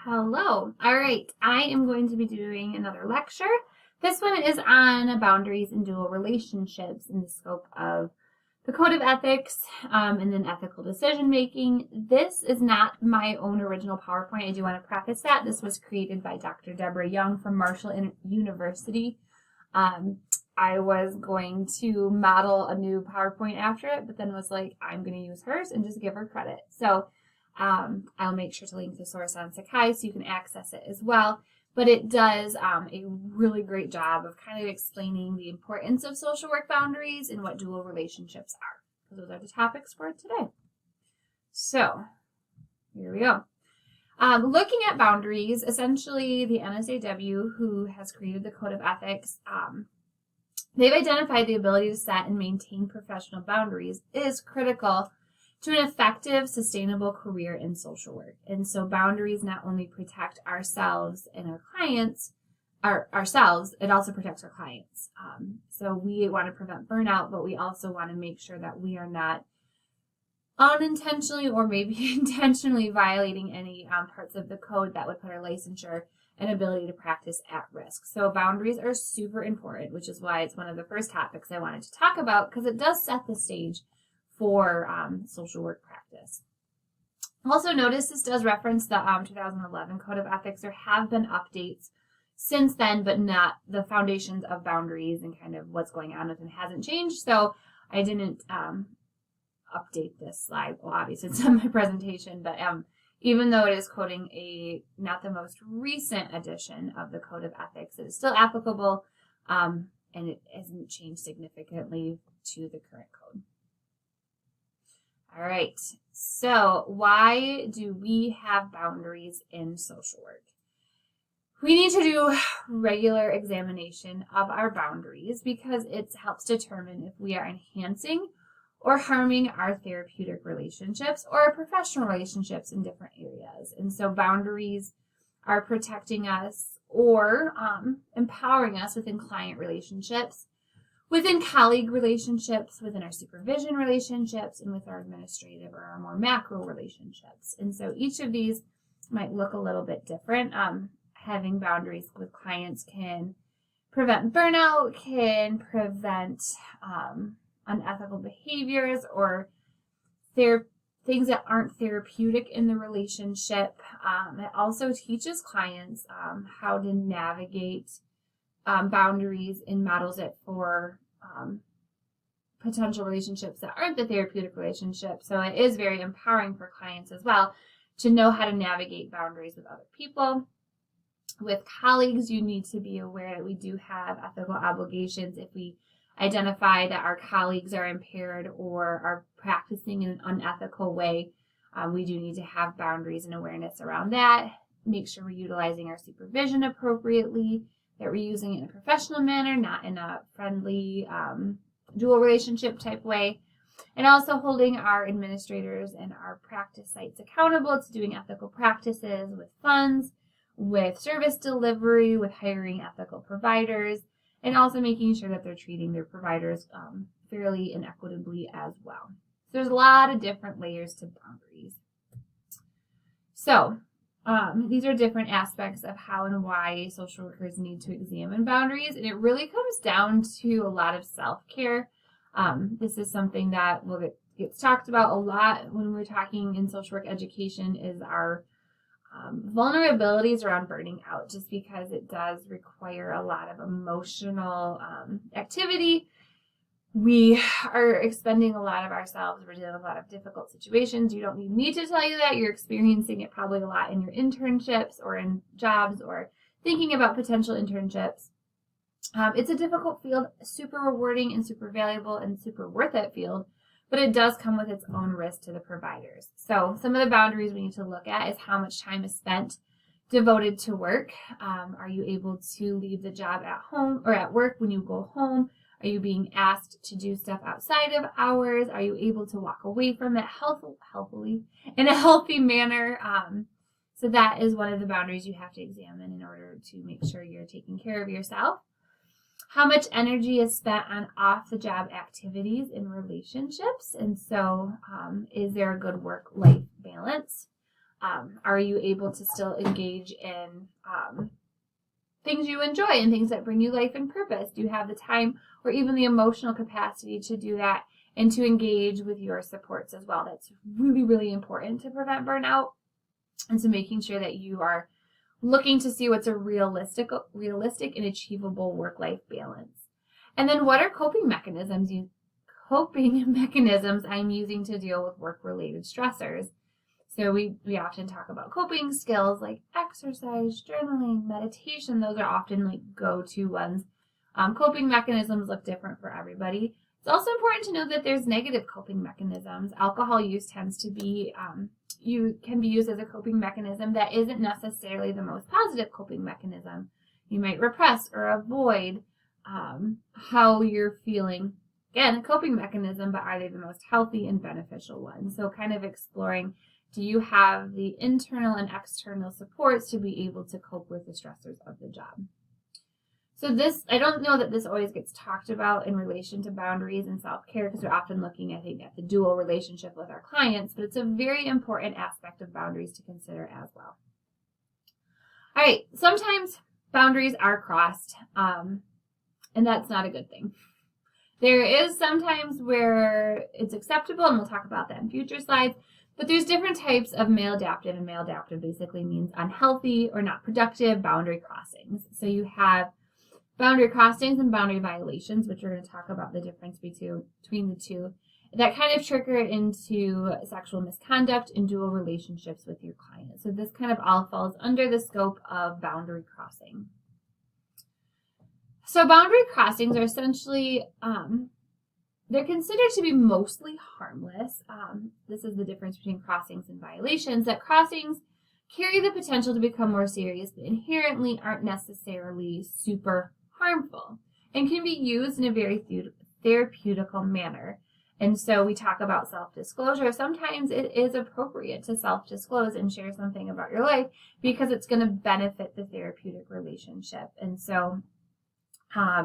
Hello. All right. I am going to be doing another lecture. This one is on boundaries and dual relationships in the scope of the Code of Ethics and then ethical decision making. This is not my own original PowerPoint. I do want to preface that. This was created by Dr. Deborah Young from Marshall University. I was going to model a new PowerPoint after it, but then was like, I'm going to use hers and just give her credit. So I'll make sure to link the source on Sakai so you can access it as well. But it does a really great job of kind of explaining the importance of social work boundaries and what dual relationships are. Those are the topics for today. So here we go. Looking at boundaries, essentially the NSAW, who has created the Code of Ethics, they've identified the ability to set and maintain professional boundaries is critical to an effective, sustainable career in social work. And so boundaries not only protect ourselves and our clients, ourselves, it also protects our clients. So we want to prevent burnout, but we also want to make sure that we are not unintentionally or maybe intentionally violating any parts of the code that would put our licensure and ability to practice at risk. So boundaries are super important, which is why it's one of the first topics I wanted to talk about, because it does set the stage for social work practice. Also notice this does reference the 2011 Code of Ethics. There have been updates since then, but not the foundations of boundaries and kind of what's going on with it hasn't changed. So I didn't update this slide. Well, obviously it's in my presentation, but even though it is quoting not the most recent edition of the Code of Ethics, it is still applicable and it hasn't changed significantly to the current code. All right, so why do we have boundaries in social work? We need to do regular examination of our boundaries because it helps determine if we are enhancing or harming our therapeutic relationships or our professional relationships in different areas. And so boundaries are protecting us or empowering us within client relationships, within colleague relationships, within our supervision relationships, and with our administrative or our more macro relationships. And so each of these might look a little bit different. Having boundaries with clients can prevent burnout, can prevent unethical behaviors or things that aren't therapeutic in the relationship. It also teaches clients how to navigate boundaries and models it for potential relationships that aren't the therapeutic relationship. So it is very empowering for clients as well to know how to navigate boundaries with other people. With colleagues, you need to be aware that we do have ethical obligations if we identify that our colleagues are impaired or are practicing in an unethical way. We do need to have boundaries and awareness around that. Make sure we're utilizing our supervision appropriately, that we're using it in a professional manner, not in a friendly dual relationship type way. And also holding our administrators and our practice sites accountable to doing ethical practices with funds, with service delivery, with hiring ethical providers, and also making sure that they're treating their providers fairly and equitably as well. So there's a lot of different layers to boundaries. So these are different aspects of how and why social workers need to examine boundaries, and it really comes down to a lot of self-care. This is something that gets talked about a lot when we're talking in social work education is our vulnerabilities around burning out, just because it does require a lot of emotional activity. We are expending a lot of ourselves. We're dealing with a lot of difficult situations. You don't need me to tell you that. You're experiencing it probably a lot in your internships or in jobs or thinking about potential internships. It's a difficult field, super rewarding and super valuable and super worth it field, but it does come with its own risk to the providers. So some of the boundaries we need to look at is how much time is spent devoted to work. Are you able to leave the job at home or at work when you go home? Are you being asked to do stuff outside of hours? Are you able to walk away from it healthily in a healthy manner? So that is one of the boundaries you have to examine in order to make sure you're taking care of yourself. How much energy is spent on off-the-job activities in relationships? And so is there a good work-life balance? Are you able to still engage in things you enjoy and things that bring you life and purpose? Do you have the time or even the emotional capacity to do that and to engage with your supports as well? That's really, really important to prevent burnout. And so making sure that you are looking to see what's a realistic and achievable work-life balance. And then what are coping mechanisms I'm using to deal with work-related stressors? So we often talk about coping skills like exercise, journaling, meditation. Those are often like go-to ones. Coping mechanisms look different for everybody. It's also important to know that there's negative coping mechanisms. Alcohol use tends to be, can be used as a coping mechanism that isn't necessarily the most positive coping mechanism. You might repress or avoid how you're feeling. Again, a coping mechanism, but are they the most healthy and beneficial ones? So kind of exploring, do you have the internal and external supports to be able to cope with the stressors of the job? So this, I don't know that this always gets talked about in relation to boundaries and self-care because we're often looking, I think, at the dual relationship with our clients, but it's a very important aspect of boundaries to consider as well. All right, sometimes boundaries are crossed, and that's not a good thing. There is sometimes where it's acceptable, and we'll talk about that in future slides, but there's different types of maladaptive, and maladaptive basically means unhealthy or not productive boundary crossings. So you have boundary crossings and boundary violations, which we're going to talk about the difference between the two, that kind of trigger into sexual misconduct and dual relationships with your client. So this kind of all falls under the scope of boundary crossing. So boundary crossings are essentially, they're considered to be mostly harmless. This is the difference between crossings and violations, that crossings carry the potential to become more serious, but inherently aren't necessarily super harmful and can be used in a very therapeutical manner. And so we talk about self-disclosure. Sometimes it is appropriate to self-disclose and share something about your life because it's going to benefit the therapeutic relationship. And so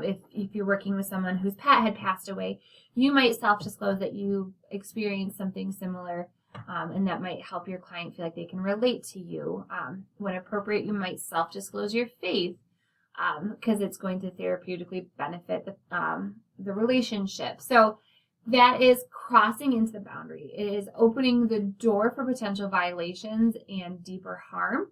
if you're working with someone whose pet had passed away, you might self-disclose that you experienced something similar, and that might help your client feel like they can relate to you. When appropriate, you might self-disclose your faith because it's going to therapeutically benefit the relationship. So that is crossing into the boundary. It is opening the door for potential violations and deeper harm.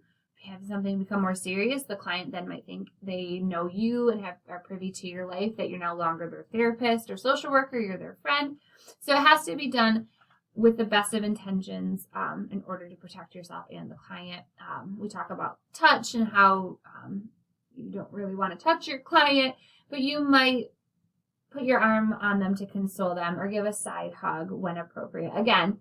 Have something become more serious, the client then might think they know you and are privy to your life, that you're no longer their therapist or social worker, you're their friend. So it has to be done with the best of intentions in order to protect yourself and the client. We talk about touch and how you don't really want to touch your client, but you might put your arm on them to console them or give a side hug when appropriate. Again,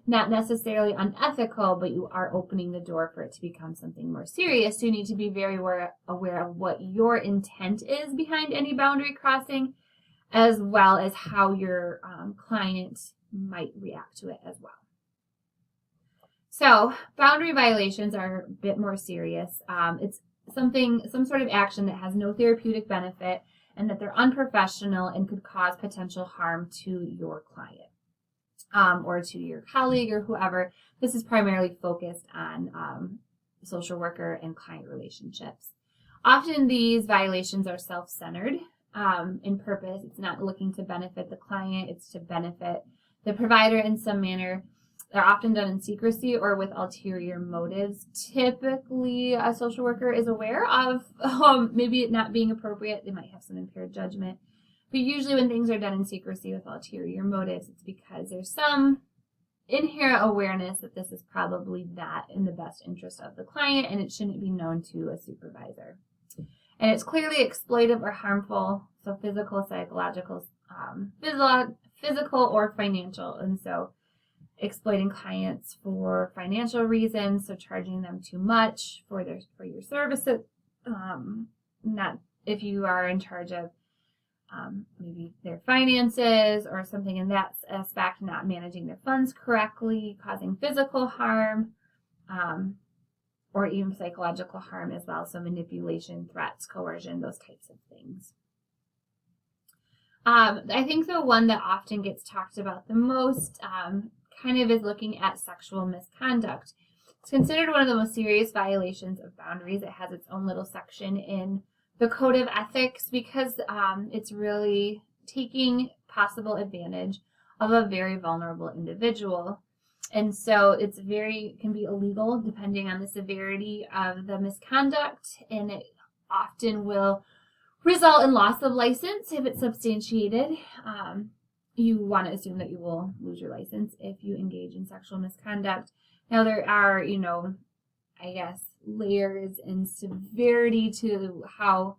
not necessarily unethical, but you are opening the door for it to become something more serious. So you need to be very aware of what your intent is behind any boundary crossing, as well as how your client might react to it as well. So boundary violations are a bit more serious. It's some sort of action that has no therapeutic benefit and that they're unprofessional and could cause potential harm to your client. Or to your colleague or whoever. This is primarily focused on social worker and client relationships. Often these violations are self-centered in purpose. It's not looking to benefit the client, it's to benefit the provider in some manner. They're often done in secrecy or with ulterior motives. Typically, a social worker is aware of maybe it not being appropriate. They might have some impaired judgment. But usually when things are done in secrecy with ulterior motives, it's because there's some inherent awareness that this is probably not in the best interest of the client and it shouldn't be known to a supervisor. And it's clearly exploitive or harmful, so physical, psychological, physical or financial. And so exploiting clients for financial reasons, so charging them too much for your services, not if you are in charge of maybe their finances or something in that aspect, not managing their funds correctly, causing physical harm, or even psychological harm as well. So manipulation, threats, coercion, those types of things. I think the one that often gets talked about the most kind of is looking at sexual misconduct. It's considered one of the most serious violations of boundaries. It has its own little section in the Code of Ethics because it's really taking possible advantage of a very vulnerable individual. And so it's can be illegal depending on the severity of the misconduct, and it often will result in loss of license if it's substantiated. You want to assume that you will lose your license if you engage in sexual misconduct. Now, there are, layers and severity to how,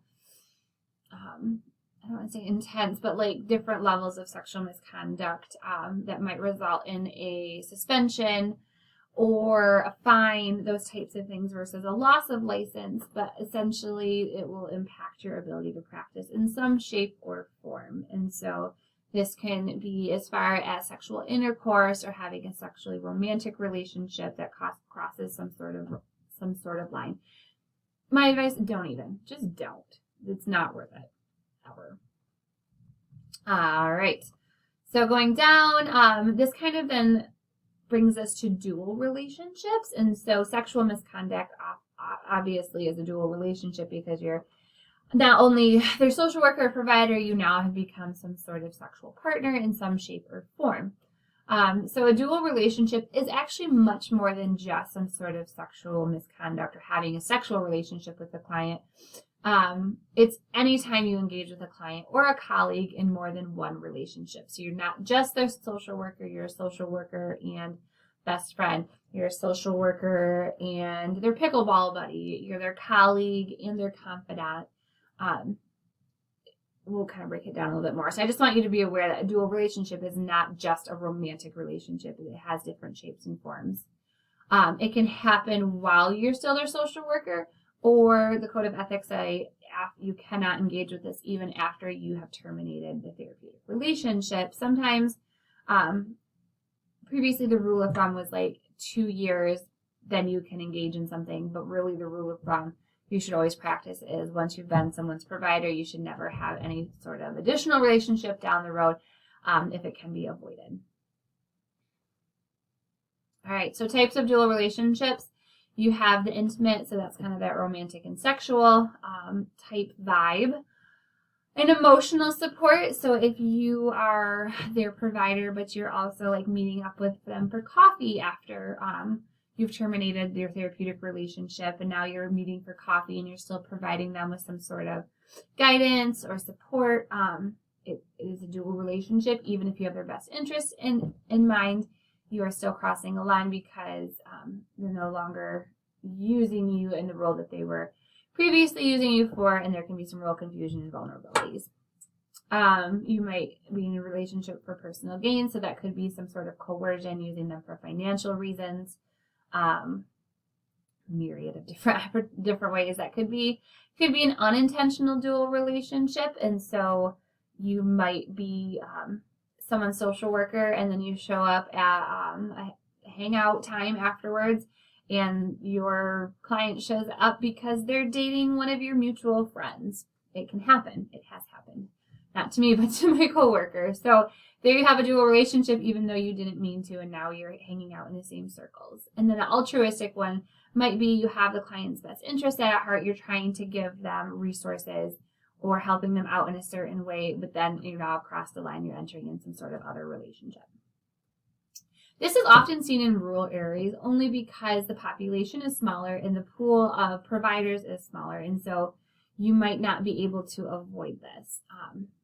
I don't want to say intense, but like different levels of sexual misconduct that might result in a suspension or a fine, those types of things, versus a loss of license. But essentially, it will impact your ability to practice in some shape or form. And so this can be as far as sexual intercourse or having a sexually romantic relationship that crosses some sort of line. My advice, just don't. It's not worth it, ever. All right. So going down, this kind of then brings us to dual relationships. And so sexual misconduct obviously is a dual relationship because you're not only their social worker or provider, you now have become some sort of sexual partner in some shape or form. So a dual relationship is actually much more than just some sort of sexual misconduct or having a sexual relationship with the client. It's anytime you engage with a client or a colleague in more than one relationship. So you're not just their social worker, you're a social worker and best friend. You're a social worker and their pickleball buddy. You're their colleague and their confidant. We'll kind of break it down a little bit more. So I just want you to be aware that a dual relationship is not just a romantic relationship. It has different shapes and forms. It can happen while you're still their social worker, or the Code of Ethics say you cannot engage with this even after you have terminated the therapeutic relationship. Sometimes, previously the rule of thumb was like 2 years, then you can engage in something, but really the rule of thumb you should always practice is once you've been someone's provider, you should never have any sort of additional relationship down the road if it can be avoided. All right, so types of dual relationships. You have the intimate, so that's kind of that romantic and sexual type vibe. And emotional support, so if you are their provider, but you're also like meeting up with them for coffee after you've terminated your therapeutic relationship and now you're meeting for coffee and you're still providing them with some sort of guidance or support. It is a dual relationship. Even if you have their best interest in mind, you are still crossing a line because they're no longer using you in the role that they were previously using you for, and there can be some real confusion and vulnerabilities. You might be in a relationship for personal gain, so that could be some sort of coercion, using them for financial reasons. Myriad of different ways that could be an unintentional dual relationship. And so you might be someone's social worker and then you show up at a hangout time afterwards and your client shows up because they're dating one of your mutual friends. It can happen. It has happened. Not to me, but to my coworker. So there you have a dual relationship, even though you didn't mean to, and now you're hanging out in the same circles. And then the altruistic one might be you have the client's best interest at heart. You're trying to give them resources or helping them out in a certain way, but then you're now across the line, you're entering in some sort of other relationship. This is often seen in rural areas only because the population is smaller and the pool of providers is smaller. And so you might not be able to avoid this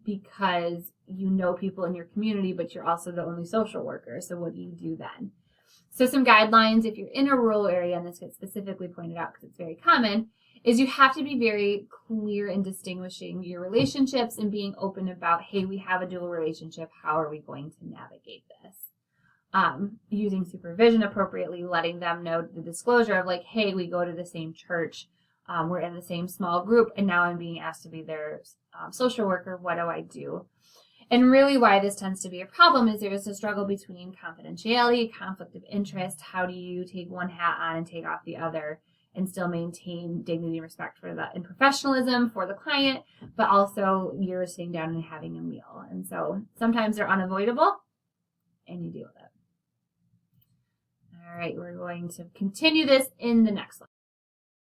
because you know people in your community, but you're also the only social worker. So what do you do then? So some guidelines, if you're in a rural area, and this gets specifically pointed out because it's very common, is you have to be very clear in distinguishing your relationships and being open about, hey, we have a dual relationship. How are we going to navigate this? Using supervision appropriately, letting them know the disclosure of like, hey, we go to the same church. We're in the same small group, and now I'm being asked to be their social worker. What do I do? And really why this tends to be a problem is there is a struggle between confidentiality, conflict of interest. How do you take one hat on and take off the other and still maintain dignity and respect for and professionalism for the client, but also you're sitting down and having a meal. And so sometimes they're unavoidable and you deal with it. All right, we're going to continue this in the next one.